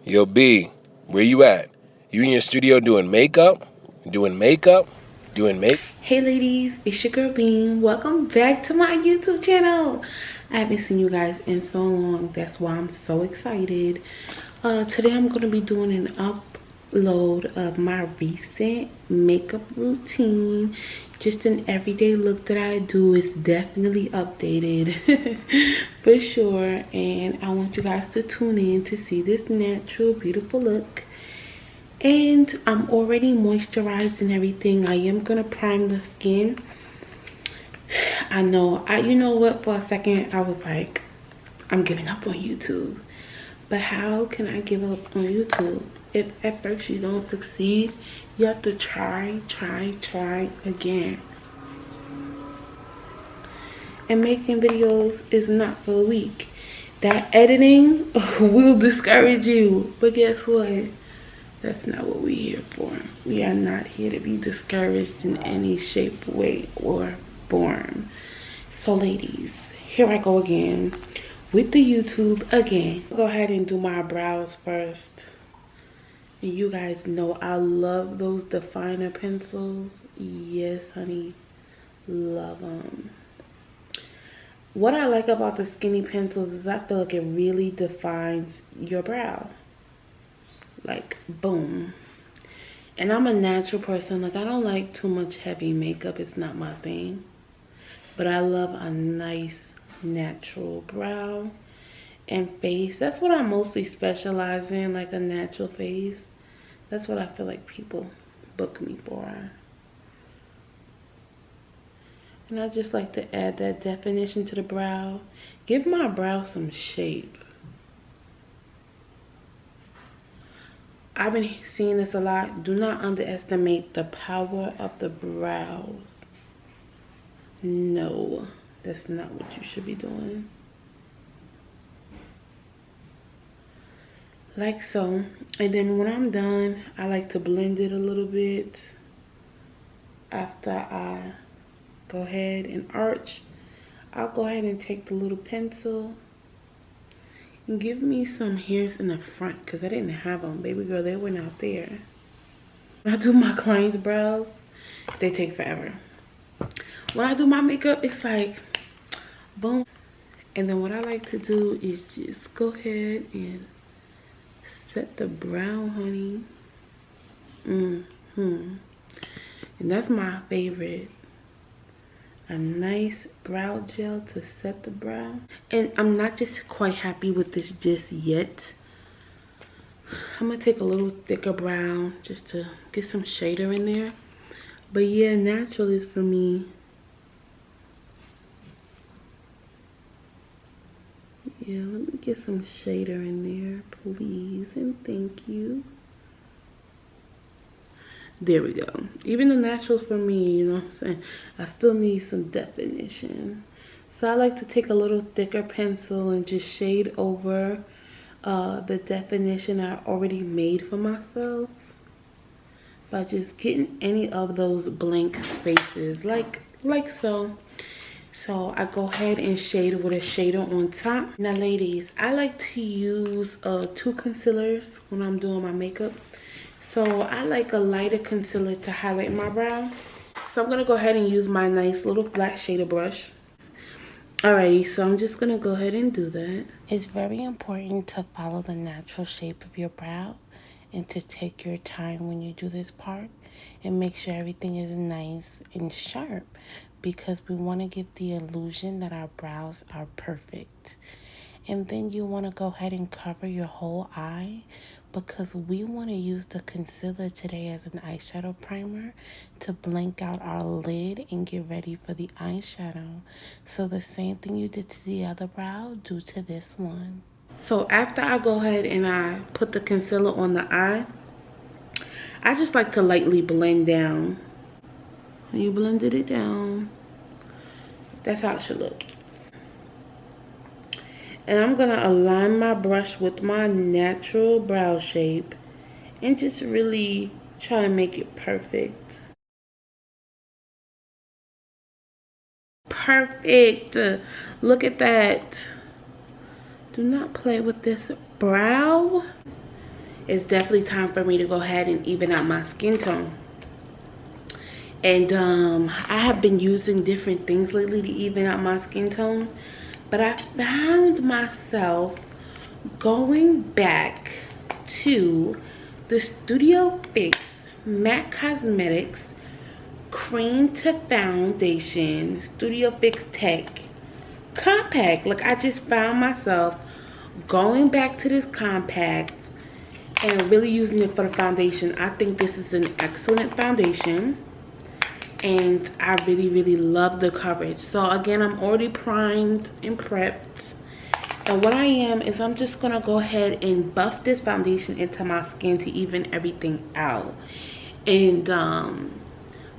Yo, B, where you at? You in your studio doing makeup? Doing makeup? Doing make? Hey ladies, it's your girl Beem. Welcome back to my YouTube channel. I haven't seen you guys in so long. That's why I'm so excited. Today I'm going to be doing an upload of my recent makeup routine. Just an everyday look that I do. Is definitely updated for sure. And I want you guys to tune in to see this natural, beautiful look. And I'm already moisturized and everything. I am gonna prime the skin. I know, you know what, for a second I was like, I'm giving up on YouTube. But how can I give up on YouTube? If at first you don't succeed, you have to try again. And making videos is not for the weak. That editing will discourage you. But guess what? That's not what we're here for. We are not here to be discouraged in any shape, way, or form. So ladies, here I go again with the YouTube again. Go ahead and do my brows first. And you guys know I love those definer pencils. Yes, honey, love them. What I like about the skinny pencils is I feel like it really defines your brow. Like, boom. And I'm a natural person. Like, I don't like too much heavy makeup. It's not my thing. But I love a nice natural brow and face. That's what I mostly specialize in, like a natural face. That's what I feel like people book me for. And I just like to add that definition to the brow. Give my brow some shape. I've been seeing this a lot. Do not underestimate the power of the brows. No, that's not what you should be doing. Like so. And then when I'm done, I like to blend it a little bit. After I go ahead and arch, I'll go ahead and take the little pencil and give me some hairs in the front, because I didn't have them. Baby girl, they were not there. When I do my clients' brows, they take forever. When I do my makeup, it's like, boom. And then what I like to do is just go ahead and set the brow, honey. And that's my favorite. A nice brow gel to set the brow. And I'm not just quite happy with this just yet. I'm gonna take a little thicker brow just to get some shader in there. But yeah, natural is for me. Yeah, let me get some shader in there, please, and thank you. There we go. Even the naturals for me, you know what I'm saying? I still need some definition. So I like to take a little thicker pencil and just shade over the definition I already made for myself. By just getting any of those blank spaces, like so. So I go ahead and shade with a shader on top. Now ladies, I like to use 2 concealers when I'm doing my makeup. So I like a lighter concealer to highlight my brow. So I'm gonna go ahead and use my nice little black shader brush. Alrighty, so I'm just gonna go ahead and do that. It's very important to follow the natural shape of your brow and to take your time when you do this part and make sure everything is nice and sharp, because we want to give the illusion that our brows are perfect. And then you want to go ahead and cover your whole eye, because we want to use the concealer today as an eyeshadow primer to blank out our lid and get ready for the eyeshadow. So the same thing you did to the other brow, do to this one. So after I go ahead and I put the concealer on the eye, I just like to lightly blend down. You blended it down. That's how it should look. And I'm gonna align my brush with my natural brow shape and just really try to make it perfect. Perfect. Look at that. Do not play with this brow. it's definitely time for me to go ahead and even out my skin tone. And I have been using different things lately to even out my skin tone, but I found myself going back to the Studio Fix Matte Cosmetics Cream to Foundation Studio Fix Tech Compact. Like, I just found myself going back to this compact and really using it for the foundation. I think this is an excellent foundation, and I really love the coverage. So again, I'm already primed and prepped, and what I am is I'm just gonna go ahead and buff this foundation into my skin to even everything out. And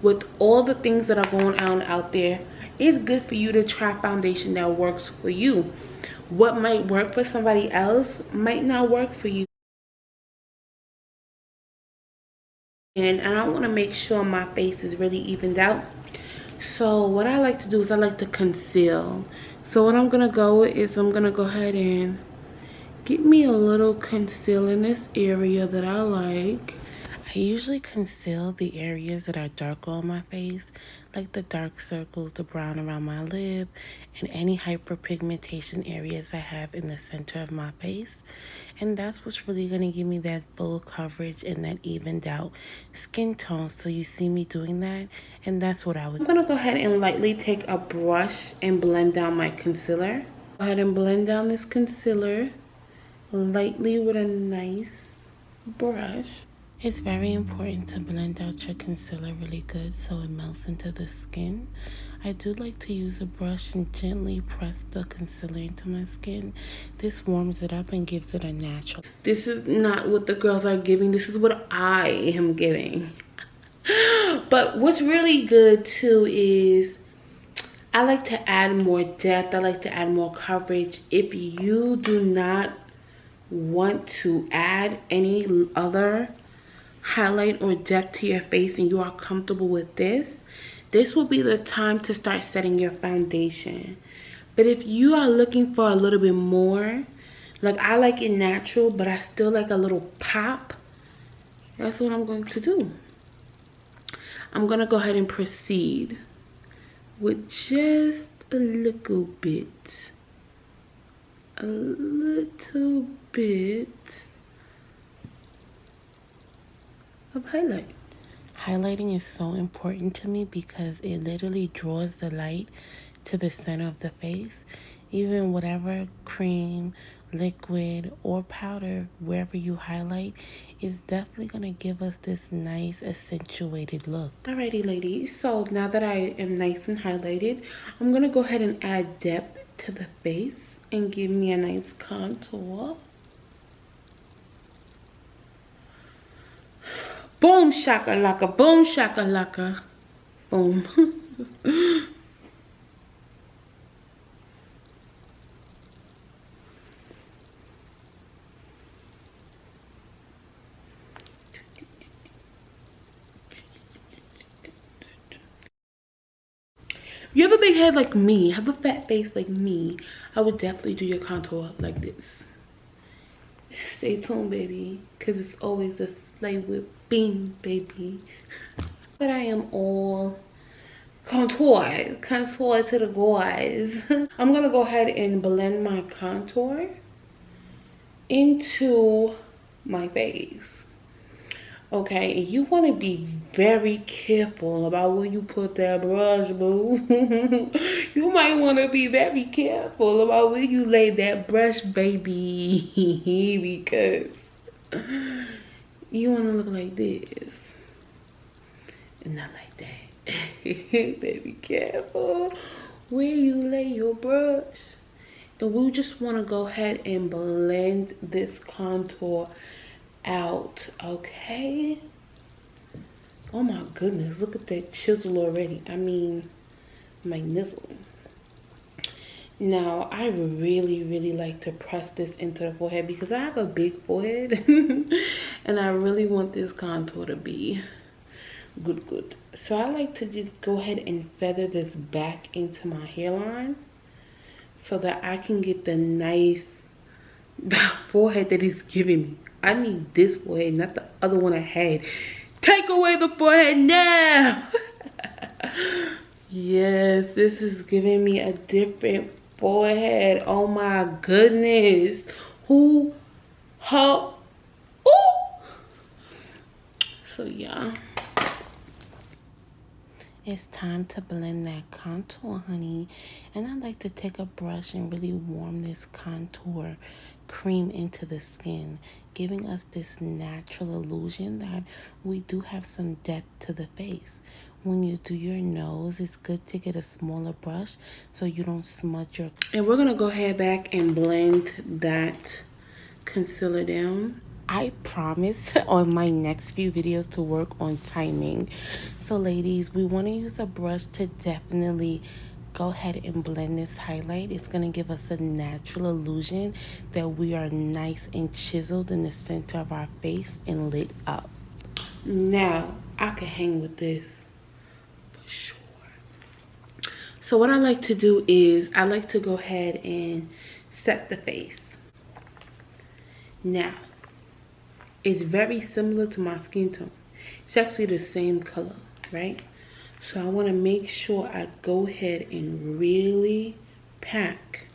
with all the things that are going on out there, it's good for you to try foundation that works for you. What might work for somebody else might not work for you. And I want to make sure my face is really evened out. So what I like to do is I like to conceal. So what I'm going to go is I'm going to go ahead and get me a little conceal in this area that I like. I usually conceal the areas that are darker on my face, like the dark circles, the brown around my lip, and any hyperpigmentation areas I have in the center of my face. And that's what's really going to give me that full coverage and that evened out skin tone. So you see me doing that, and that's what I would. I'm going to go ahead and lightly take a brush and blend down my concealer. Go ahead and blend down this concealer lightly with a nice brush. It's very important to blend out your concealer really good so it melts into the skin. I do like to use a brush and gently press the concealer into my skin. This warms it up and gives it a natural. This is not what the girls are giving. This is what I am giving. But what's really good too is I like to add more depth. I like to add more coverage. If you do not want to add any other highlight or depth to your face and you are comfortable with this will be the time to start setting your foundation. But if you are looking for a little bit more, like I like it natural but I still like a little pop, that's what I'm going to do. I'm gonna go ahead and proceed with just a little bit of highlight. Highlighting is so important to me because it literally draws the light to the center of the face. Even whatever cream, liquid, or powder, wherever you highlight, is definitely going to give us this nice accentuated look. Alrighty ladies, so now that I am nice and highlighted, I'm going to go ahead and add depth to the face and give me a nice contour. Boom shakalaka, boom shakalaka, boom. If you have a big head like me, have a fat face like me, I would definitely do your contour like this. Stay tuned, baby, because it's always a slay with Beem, baby. But I am all contour to the guys. I'm gonna go ahead and blend my contour into my face. Okay, you want to be very careful about where you put that brush, boo. You might want to be very careful about where you lay that brush, baby. Because you want to look like this and not like that. Be careful where you lay your brush. And we just want to go ahead and blend this contour out, okay? Oh my goodness, look at that chisel already. I mean, my nizzle. Now, I really like to press this into the forehead because I have a big forehead and I really want this contour to be good. So I like to just go ahead and feather this back into my hairline so that I can get the nice forehead that it's giving me. I need this forehead, not the other one I had. Take away the forehead now. Yes, this is giving me a different forehead. Oh my goodness. Who? How? Ooh. So yeah. It's time to blend that contour, honey. And I like to take a brush and really warm this contour cream into the skin, giving us this natural illusion that we do have some depth to the face. When you do your nose, it's good to get a smaller brush so you don't smudge your... And we're going to go ahead back and blend that concealer down. I promise on my next few videos to work on timing. So ladies, we want to use a brush to definitely go ahead and blend this highlight. It's going to give us a natural illusion that we are nice and chiseled in the center of our face and lit up. Now, I can hang with this for sure. So what I like to do is I like to go ahead and set the face. Now, it's very similar to my skin tone. It's actually the same color, right? So I want to make sure I go ahead and really pack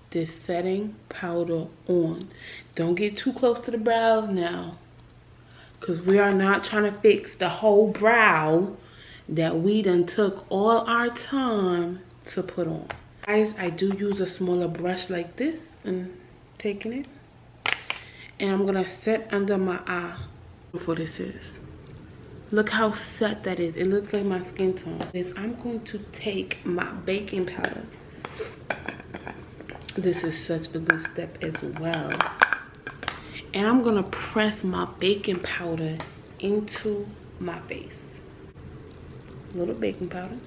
this setting powder on. Don't get too close to the brows now, because we are not trying to fix the whole brow that we done took all our time to put on. Guys, I do use a smaller brush like this and taking it. And I'm gonna set under my eye. What this is. Look how set that is. It looks like my skin tone. I'm going to take my baking powder. This is such a good step as well. And I'm gonna press my baking powder into my face. A little baking powder.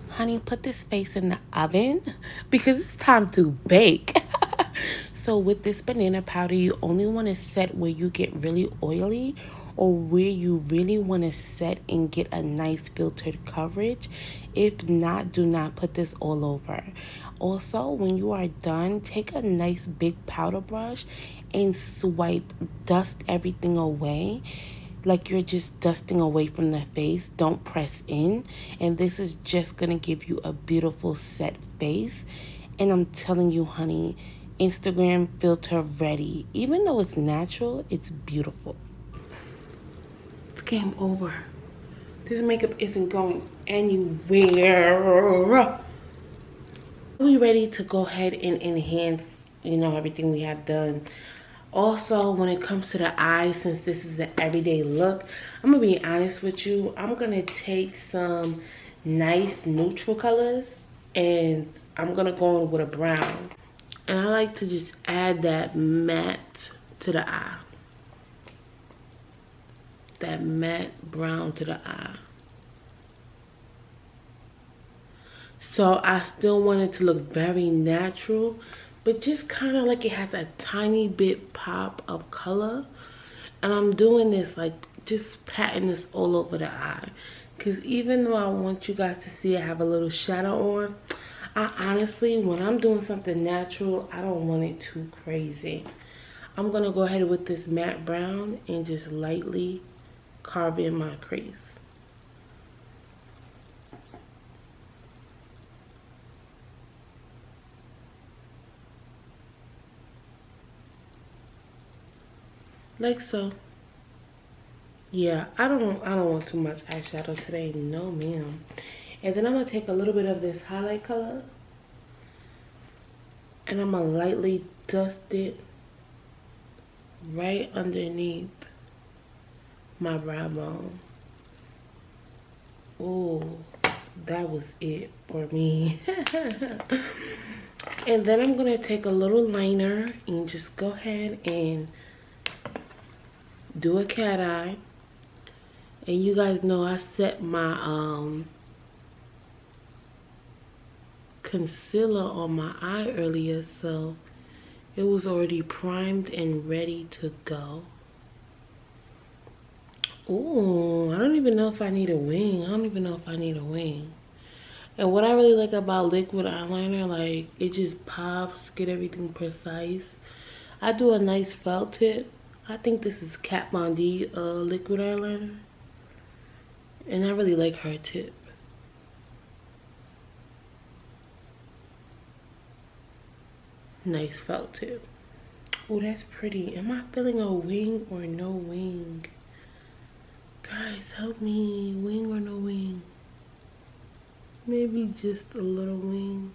Honey, put this face in the oven because it's time to bake. So with this banana powder, you only want to set where you get really oily or where you really want to set and get a nice filtered coverage. If not, do not put this all over. Also, when you are done, take a nice big powder brush and swipe, dust everything away. Like you're just dusting away from the face. Don't press in. And this is just going to give you a beautiful set face. And I'm telling you, honey, Instagram filter ready. Even though it's natural, it's beautiful. It's game over. This makeup isn't going anywhere. Are we ready to go ahead and enhance, everything we have done? Also, when it comes to the eyes, since this is an everyday look, I'm gonna be honest with you. I'm gonna take some nice neutral colors and I'm gonna go in with a brown. And I like to just add that matte to the eye. That matte brown to the eye. So I still want it to look very natural, but just kind of like it has a tiny bit pop of color. And I'm doing this, like, just patting this all over the eye. Because even though I want you guys to see I have a little shadow on, I honestly, when I'm doing something natural, I don't want it too crazy. I'm going to go ahead with this matte brown and just lightly carve in my crease. Like so. Yeah, I don't want too much eyeshadow today. No, ma'am. And then I'm going to take a little bit of this highlight color. And I'm going to lightly dust it right underneath my brow bone. Oh, that was it for me. And then I'm going to take a little liner and just go ahead and do a cat eye. And you guys know I set my concealer on my eye earlier, so it was already primed and ready to go. Ooh, I don't even know if I need a wing. And what I really like about liquid eyeliner, like, it just pops, get everything precise. I do a nice felt tip. I think this is Kat Von D liquid eyeliner. And I really like her tip. Nice felt tip. Oh, that's pretty. Am I feeling a wing or no wing? Guys, help me. Wing or no wing? Maybe just a little wing.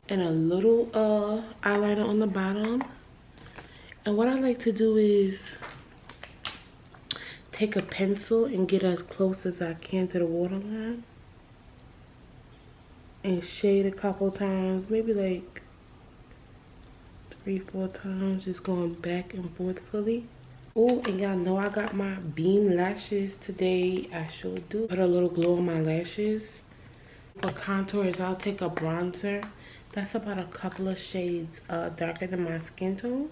And a little eyeliner on the bottom. And what I like to do is take a pencil and get as close as I can to the waterline. And shade a couple times, maybe like 3-4 times, just going back and forth fully. Oh, and y'all know I got my Beem lashes today. I sure do. Put a little glow on my lashes. For contours, I'll take a bronzer. That's about a couple of shades darker than my skin tone.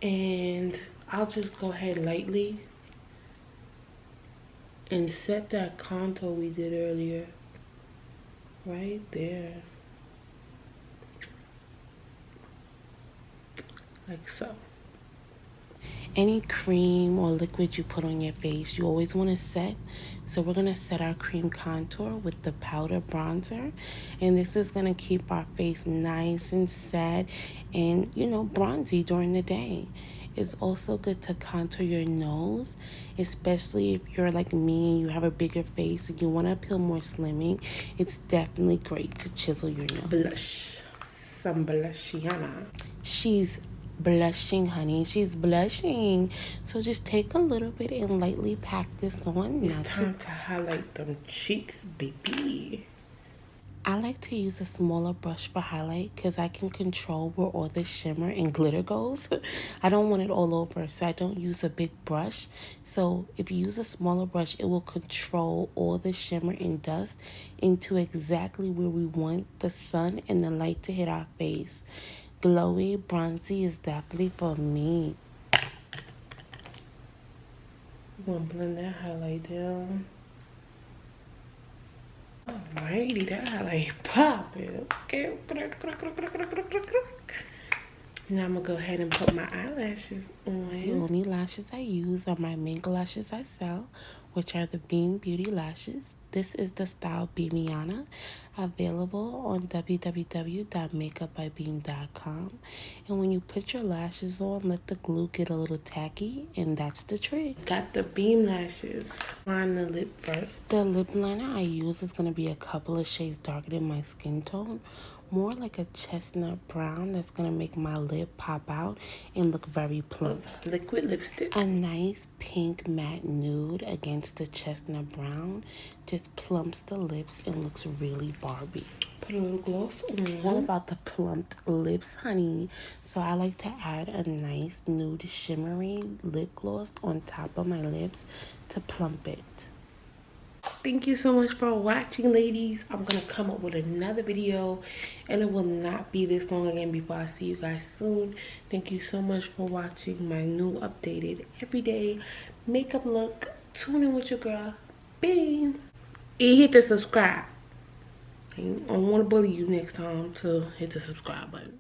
And I'll just go ahead lightly and set that contour we did earlier. Right there. Like so. Any cream or liquid you put on your face, you always want to set. So we're going to set our cream contour with the powder bronzer. And this is going to keep our face nice and set and, you know, bronzy during the day. It's also good to contour your nose, especially if you're like me and you have a bigger face and you want to appeal more slimming. It's definitely great to chisel your nose. Blush. Some blushiana. She's blushing, honey. She's blushing. So just take a little bit and lightly pack this on. It's time to highlight them cheeks, baby. I like to use a smaller brush for highlight because I can control where all the shimmer and glitter goes. I don't want it all over, so I don't use a big brush. So if you use a smaller brush, it will control all the shimmer and dust into exactly where we want the sun and the light to hit our face. Glowy, bronzy is definitely for me. I'm gonna blend that highlight down. Alrighty, that highlight popping. Okay. Now I'm gonna go ahead and put my eyelashes on. The only lashes I use are my mink lashes I sell, which are the Beem Beauty lashes. This is the style Beemiana, available on www.makeupbybeem.com. And when you put your lashes on, let the glue get a little tacky, and that's the trick. Got the Beem lashes. Line the lip first. The lip liner I use is going to be a couple of shades darker than my skin tone. More like a chestnut brown that's going to make my lip pop out and look very plump. Liquid lipstick. A nice pink matte nude against the chestnut brown just plumps the lips and looks really Barbie. Put a little gloss on. All about the plumped lips, honey. So I like to add a nice nude shimmery lip gloss on top of my lips to plump it. Thank you so much for watching, ladies. I'm gonna come up with another video and it will not be this long again before I see you guys soon. Thank you so much for watching my new updated everyday makeup look. Tune in with your girl Beem, and hit the subscribe. I don't want to bully you next time, so hit the subscribe button.